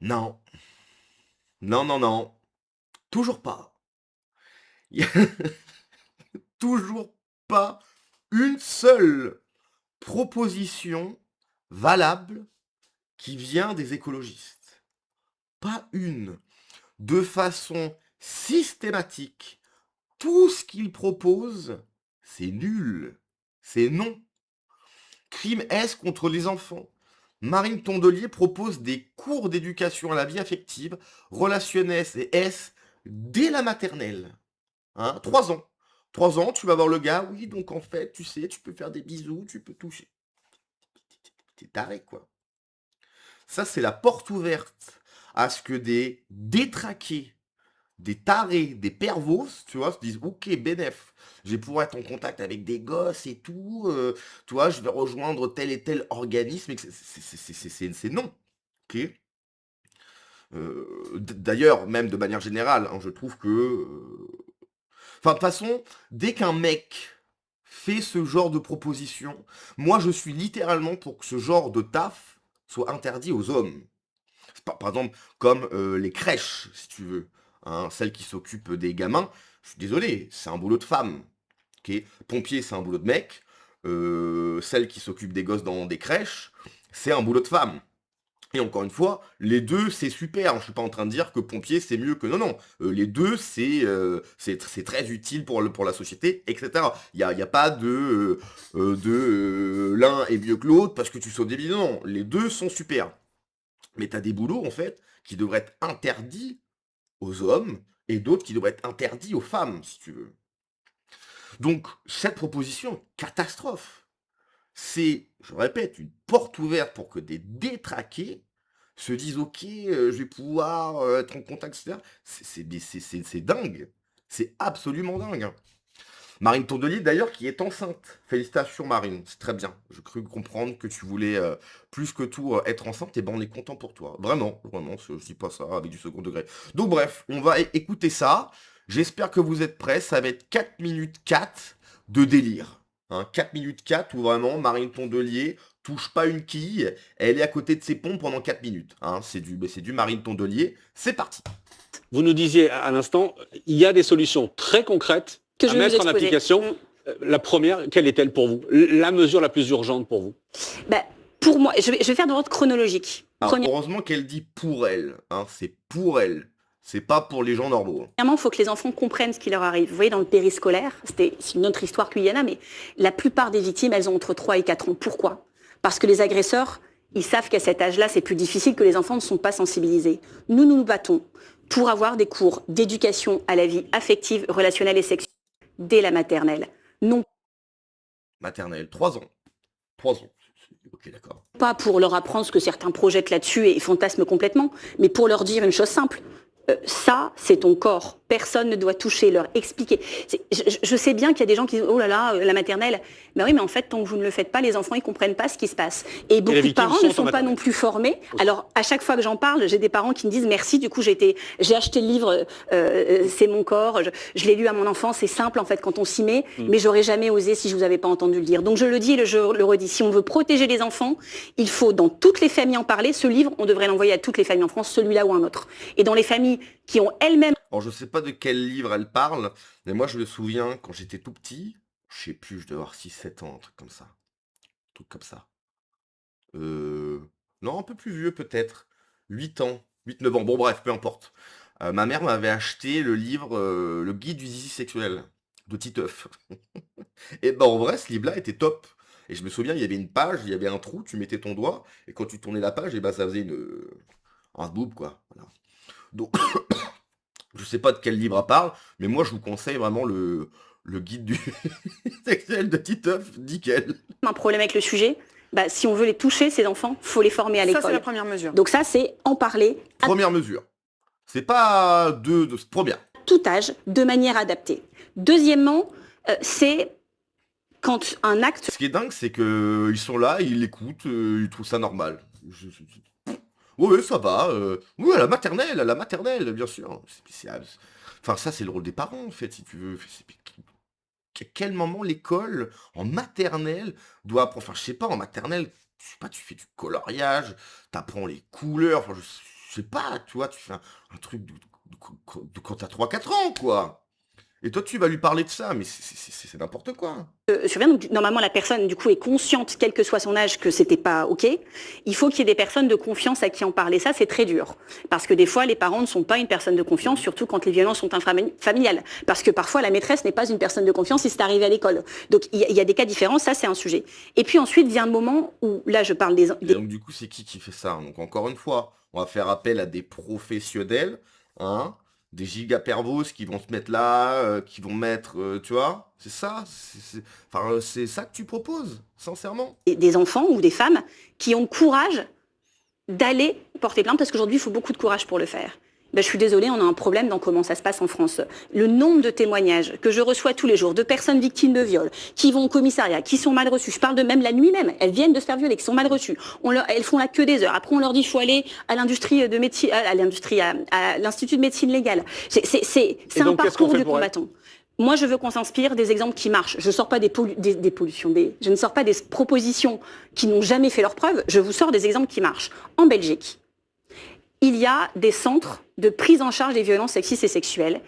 Non, non, non, non, toujours pas. Il y a toujours pas une seule proposition valable qui vient des écologistes. Pas une. De façon systématique, tout ce qu'ils proposent, c'est nul. C'est non. Crime S contre les enfants. Marine Tondelier propose des cours d'éducation à la vie affective, relationnelle et S dès la maternelle. Hein, 3 ans. 3 ans, tu vas voir le gars, oui, donc en fait, tu sais, tu peux faire des bisous, tu peux toucher. T'es taré, quoi. Ça, c'est la porte ouverte à ce que des détraqués, des tarés, des pervos, tu vois, se disent, ok, bénef, je vais pouvoir être en contact avec des gosses et tout, tu vois, je vais rejoindre tel et tel organisme, et que c'est non, ok. D'ailleurs, même de manière générale, hein, je trouve que enfin, de toute façon, dès qu'un mec fait ce genre de proposition, moi je suis littéralement pour que ce genre de taf soit interdit aux hommes. Par exemple, comme les crèches, si tu veux, hein, celles qui s'occupent des gamins, je suis désolé, c'est un boulot de femme. Ok. Pompier, c'est un boulot de mec. Celle qui s'occupe des gosses dans des crèches, c'est un boulot de femme. Et encore une fois, les deux, c'est super. Je suis pas en train de dire que pompier, c'est mieux que... Non, non. Les deux, c'est très utile pour la société, etc. Il y a pas de l'un est mieux que l'autre parce que tu sautes des vies. Non, non. Les deux sont super. Mais tu as des boulots, en fait, qui devraient être interdits aux hommes et d'autres qui devraient être interdits aux femmes, si tu veux. Donc, cette proposition, catastrophe. C'est, je répète, une porte ouverte pour que des détraqués se disent ok, je vais pouvoir être en contact, etc. C'est dingue. C'est absolument dingue, hein. Marine Tondelier, d'ailleurs, qui est enceinte. Félicitations, Marine. C'est très bien. Je crus comprendre que tu voulais plus que tout être enceinte. Et ben, on est content pour toi. Vraiment, vraiment, je dis pas ça avec du second degré. Donc, bref, on va écouter ça. J'espère que vous êtes prêts. Ça va être 4 minutes 4 de délire. Hein, 4 minutes 4 où vraiment Marine Tondelier touche pas une quille. Elle est à côté de ses pompes pendant 4 minutes. Hein, c'est du Marine Tondelier. C'est parti. Vous nous disiez à l'instant, il y a des solutions très concrètes que à je vais vous mettre en exposer. application. La première, quelle est-elle pour vous? La mesure la plus urgente pour vous? Pour moi, je vais faire dans l'ordre chronologique. Alors, heureusement qu'elle dit pour elle. Hein, c'est pour elle. C'est pas pour les gens normaux. Premièrement, il faut que les enfants comprennent ce qui leur arrive. Vous voyez, dans le périscolaire, c'est une autre histoire qu'il y en a, mais la plupart des victimes, elles ont entre 3 et 4 ans. Pourquoi? Parce que les agresseurs, ils savent qu'à cet âge-là, c'est plus difficile, que les enfants ne sont pas sensibilisés. Nous nous battons pour avoir des cours d'éducation à la vie affective, relationnelle et sexuelle dès la maternelle. Non Maternelle, 3 ans. 3 ans. Ok, d'accord. pas pour leur apprendre ce que certains projettent là-dessus et fantasment complètement, mais pour leur dire une chose simple. Ça, c'est ton corps. Personne ne doit toucher, leur expliquer. Je sais bien qu'il y a des gens qui disent « Oh là là, la maternelle ». Ben oui, mais en fait, tant que vous ne le faites pas, les enfants, ils ne comprennent pas ce qui se passe. Et beaucoup de parents ne sont pas non plus formés. Alors, à chaque fois que j'en parle, j'ai des parents qui me disent « Merci, du coup, j'ai acheté le livre C'est mon corps, je l'ai lu à mon enfant, c'est simple, en fait, quand on s'y met, mais j'aurais jamais osé si je vous avais pas entendu le dire. » Donc, je le dis et je le redis. Si on veut protéger les enfants, il faut, dans toutes les familles, en parler. Ce livre, on devrait l'envoyer à toutes les familles en France, celui-là ou un autre. Et dans les familles qui ont elles-mêmes... Alors, je sais pas de quel livre elle parle, mais moi, je me souviens, quand j'étais tout petit, je sais plus, je devais avoir 6-7 ans, un truc comme ça. Un truc comme ça. Non, un peu plus vieux, peut-être. 8 ans. 8-9 ans. Bon, bref, peu importe. Ma mère m'avait acheté le livre Le guide du zizi sexuel de Titeuf. Et ben, en vrai, ce livre-là était top. Et je me souviens, il y avait une page, il y avait un trou, tu mettais ton doigt, et quand tu tournais la page, et ben, ça faisait un boob, quoi. Voilà. Donc, je sais pas de quel livre elle parle, mais moi je vous conseille vraiment le guide du sexuel de Titeuf, nickel. Un problème avec le sujet, si on veut les toucher, ces enfants, faut les former à l'école. Ça, c'est la première mesure. Donc ça, c'est en parler. Première mesure. C'est pas première. Tout âge, de manière adaptée. Deuxièmement, c'est quand un acte... Ce qui est dingue, c'est que ils sont là, ils l'écoutent, ils trouvent ça normal. Oui, ça va. Oui, à la maternelle, bien sûr. Enfin, ça, c'est le rôle des parents, en fait, si tu veux. À quel moment l'école, en maternelle, doit apprendre... Enfin, je sais pas, en maternelle, je sais pas, tu fais du coloriage, t'apprends les couleurs, enfin, je sais pas, tu vois, tu fais un truc de quand tu as 3-4 ans, quoi. Et toi, tu vas lui parler de ça, mais c'est n'importe quoi. Survient, donc normalement la personne du coup est consciente, quel que soit son âge, que c'était pas ok. Il faut qu'il y ait des personnes de confiance à qui en parler. Ça, c'est très dur parce que des fois les parents ne sont pas une personne de confiance, surtout quand les violences sont intrafamiliales. Parce que parfois la maîtresse n'est pas une personne de confiance si c'est arrivé à l'école. Donc il y a des cas différents. Ça, c'est un sujet. Et puis ensuite vient le moment où là je parle Et donc, du coup, c'est qui fait ça? Donc, encore une fois, on va faire appel à des professionnels, hein, des gigapervos qui vont se mettre là, qui vont mettre, tu vois? C'est ça? Enfin, c'est ça que tu proposes, sincèrement? des enfants ou des femmes qui ont le courage d'aller porter plainte, parce qu'aujourd'hui, il faut beaucoup de courage pour le faire. Ben, je suis désolée, on a un problème dans comment ça se passe en France. Le nombre de témoignages que je reçois tous les jours de personnes victimes de viol, qui vont au commissariat, qui sont mal reçues. Je parle de même la nuit même, elles viennent de se faire violer, qui sont mal reçues. Elles font la queue des heures. Après, on leur dit qu'il faut aller à l'industrie de médecine, à l'Institut de médecine légale. C'est un parcours du combattant. Moi, je veux qu'on s'inspire des exemples qui marchent. Je sors pas des pollutions, je ne sors pas des propositions qui n'ont jamais fait leur preuve. Je vous sors des exemples qui marchent. En Belgique, il y a des centres de prise en charge des violences sexistes et sexuelles.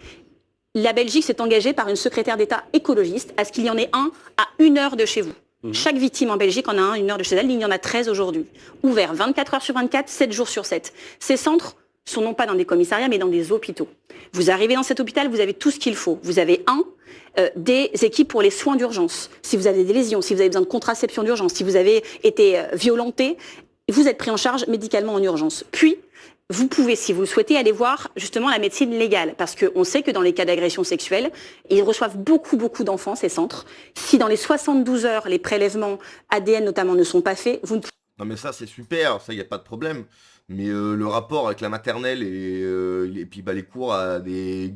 La Belgique s'est engagée par une secrétaire d'État écologiste à ce qu'il y en ait un à 1 heure de chez vous. Chaque victime en Belgique en a un à 1 heure de chez elle. Il y en a 13 aujourd'hui. Ouverts 24 heures sur 24, 7 jours sur 7. Ces centres sont non pas dans des commissariats, mais dans des hôpitaux. Vous arrivez dans cet hôpital, vous avez tout ce qu'il faut. Vous avez des équipes pour les soins d'urgence. Si vous avez des lésions, si vous avez besoin de contraception d'urgence, si vous avez été violenté, vous êtes pris en charge médicalement en urgence. Puis, vous pouvez, si vous le souhaitez, aller voir justement la médecine légale, parce qu'on sait que dans les cas d'agression sexuelle, ils reçoivent beaucoup d'enfants, ces centres. Si dans les 72 heures, les prélèvements ADN notamment ne sont pas faits, vous ne pouvez... Non, mais ça, c'est super, ça, il n'y a pas de problème. Mais le rapport avec la maternelle et puis bah, les cours à des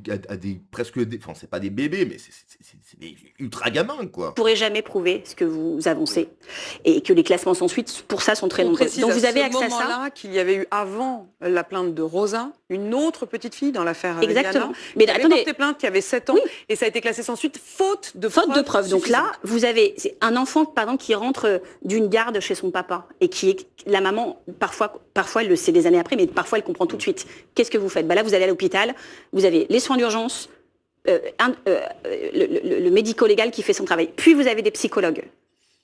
presque des, enfin c'est pas des bébés, mais c'est des ultra gamins, quoi. pourrez jamais prouver ce que vous avancez et que les classements sans suite pour ça sont très On nombreux. précise Donc à vous avez ce accès à ça. moment-là qu'il y avait eu avant la plainte de Rosa, une autre petite fille dans l'affaire Exactement. Diana, Mais qui avait attendez, porté plainte, qui avait 7 ans, Oui. et ça a été classé sans suite faute de preuves. Donc là, vous avez un enfant par exemple qui rentre d'une garde chez son papa et qui est la maman, parfois elle le sait des années après, mais parfois elle comprend tout de suite. Qu'est-ce que vous faites? Là, vous allez à l'hôpital, vous avez les soins d'urgence, le médico-légal qui fait son travail. Puis vous avez des psychologues,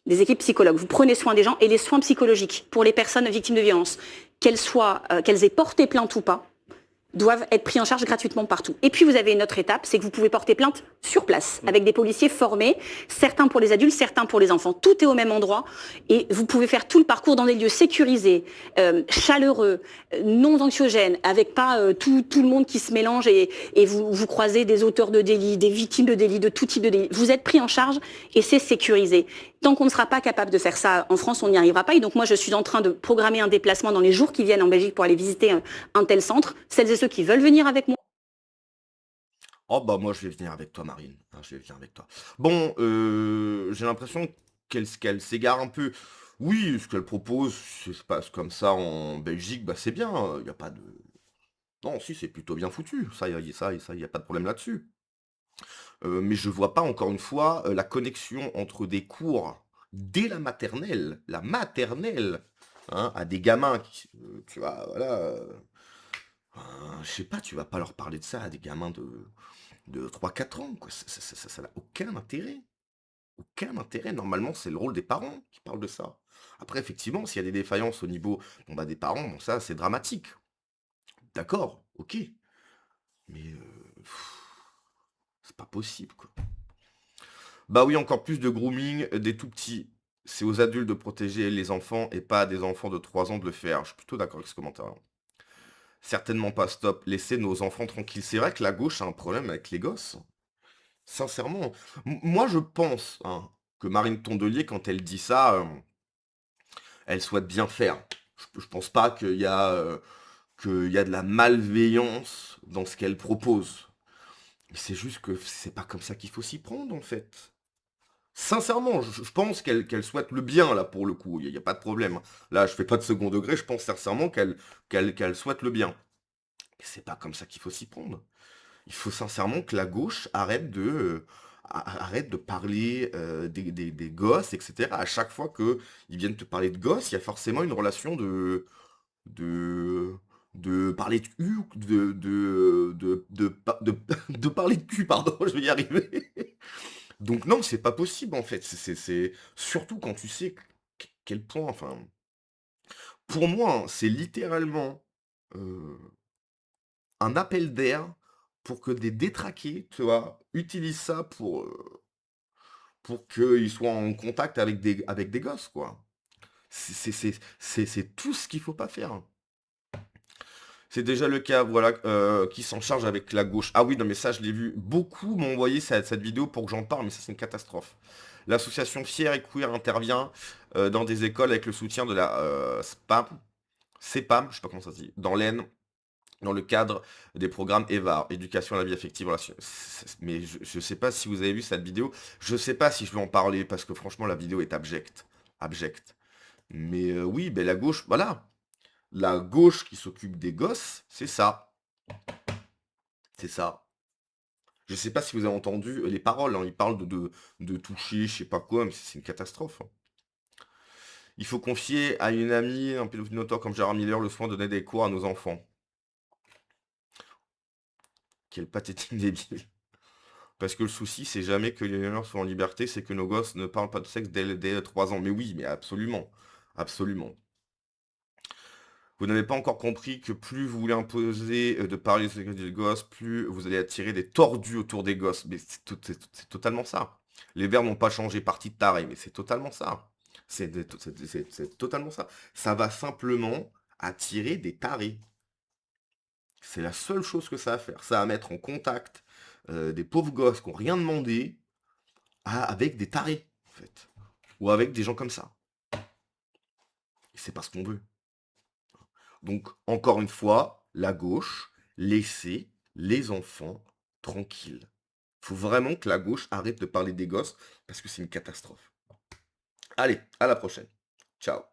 des équipes psychologues. Vous prenez soin des gens et les soins psychologiques pour les personnes victimes de violences, qu'elles aient porté plainte ou pas, doivent être pris en charge gratuitement partout. Et puis vous avez une autre étape, c'est que vous pouvez porter plainte sur place, avec des policiers formés, certains pour les adultes, certains pour les enfants. Tout est au même endroit et vous pouvez faire tout le parcours dans des lieux sécurisés, chaleureux, non anxiogènes, avec pas tout le monde qui se mélange et vous croisez des auteurs de délits, des victimes de délits, de tout type de délits. Vous êtes pris en charge et c'est sécurisé. Tant qu'on ne sera pas capable de faire ça en France, on n'y arrivera pas. Et donc moi, je suis en train de programmer un déplacement dans les jours qui viennent en Belgique pour aller visiter un tel centre. Celles et ceux qui veulent venir avec moi. Oh bah moi je vais venir avec toi, Marine. Hein, je vais venir avec toi. Bon, j'ai l'impression qu'elle s'égare un peu. Oui, ce qu'elle propose, ça se passe comme ça en Belgique, bah c'est bien. Il n'y a pas de... Non, si, c'est plutôt bien foutu. Ça, il y a pas de problème là-dessus. Mais je vois pas, encore une fois, la connexion entre des cours dès la maternelle, hein, à des gamins qui, tu vois, voilà, je sais pas, tu vas pas leur parler de ça à des gamins de 3-4 ans, quoi. Ça n'a aucun intérêt. Aucun intérêt. Normalement, c'est le rôle des parents qui parlent de ça. Après, effectivement, s'il y a des défaillances au niveau, bon, bah, des parents, bon, ça, c'est dramatique. D'accord, ok. Mais c'est pas possible, quoi. Bah oui, encore plus de grooming des tout petits. C'est aux adultes de protéger les enfants et pas à des enfants de 3 ans de le faire. Je suis plutôt d'accord avec ce commentaire. Certainement pas, stop. Laissez nos enfants tranquilles. C'est vrai que la gauche a un problème avec les gosses. Sincèrement. Moi, je pense, hein, que Marine Tondelier, quand elle dit ça, elle souhaite bien faire. Je pense pas qu'il y a de la malveillance dans ce qu'elle propose. Mais c'est juste que c'est pas comme ça qu'il faut s'y prendre, en fait. Sincèrement, je pense qu'elle souhaite le bien, là, pour le coup. Il n'y a pas de problème. Là, je fais pas de second degré, je pense sincèrement qu'elle souhaite le bien. Mais c'est pas comme ça qu'il faut s'y prendre. Il faut sincèrement que la gauche arrête de parler des gosses, etc. À chaque fois qu'ils viennent te parler de gosses, il y a forcément une relation de, de parler de cul, de parler de cul, pardon, je vais y arriver. Donc non, c'est pas possible en fait. C'est surtout quand tu sais quel point, enfin, pour moi, hein, c'est littéralement un appel d'air pour que des détraqués, tu vois, utilisent ça pour qu'ils soient en contact avec des gosses, quoi. C'est tout ce qu'il faut pas faire. C'est déjà le cas, voilà, qui s'en charge avec la gauche. Ah oui, non mais ça, je l'ai vu. Beaucoup m'ont envoyé cette vidéo pour que j'en parle, mais ça, c'est une catastrophe. L'association Fier et Queer intervient dans des écoles avec le soutien de la CEPAM, je sais pas comment ça se dit, dans l'Aisne, dans le cadre des programmes EVAR, éducation à la vie affective. Relation. Mais je sais pas si vous avez vu cette vidéo. Je sais pas si je vais en parler, parce que franchement, la vidéo est abjecte. Abjecte. Mais oui, ben la gauche, voilà. La gauche qui s'occupe des gosses, c'est ça. C'est ça. Je sais pas si vous avez entendu les paroles, hein. Ils parlent de toucher, je sais pas quoi, mais c'est une catastrophe, hein. Il faut confier à une amie, un pédophile notoire comme Gérard Miller, le soin de donner des cours à nos enfants. Quel pathétique débile. Parce que le souci, c'est jamais que les mineurs soient en liberté, c'est que nos gosses ne parlent pas de sexe dès 3 ans. Mais oui, mais absolument. Absolument. Vous n'avez pas encore compris que plus vous voulez imposer de parler de sécurité des gosses, plus vous allez attirer des tordus autour des gosses. Mais c'est totalement ça. Les verbes n'ont pas changé, partie de taré, mais c'est totalement ça. C'est totalement ça. Ça va simplement attirer des tarés. C'est la seule chose que ça va faire. Ça va mettre en contact des pauvres gosses qui n'ont rien demandé avec des tarés, en fait. Ou avec des gens comme ça. Et c'est pas ce qu'on veut. Donc, encore une fois, la gauche, laissez les enfants tranquilles. Faut vraiment que la gauche arrête de parler des gosses parce que c'est une catastrophe. Allez, à la prochaine. Ciao.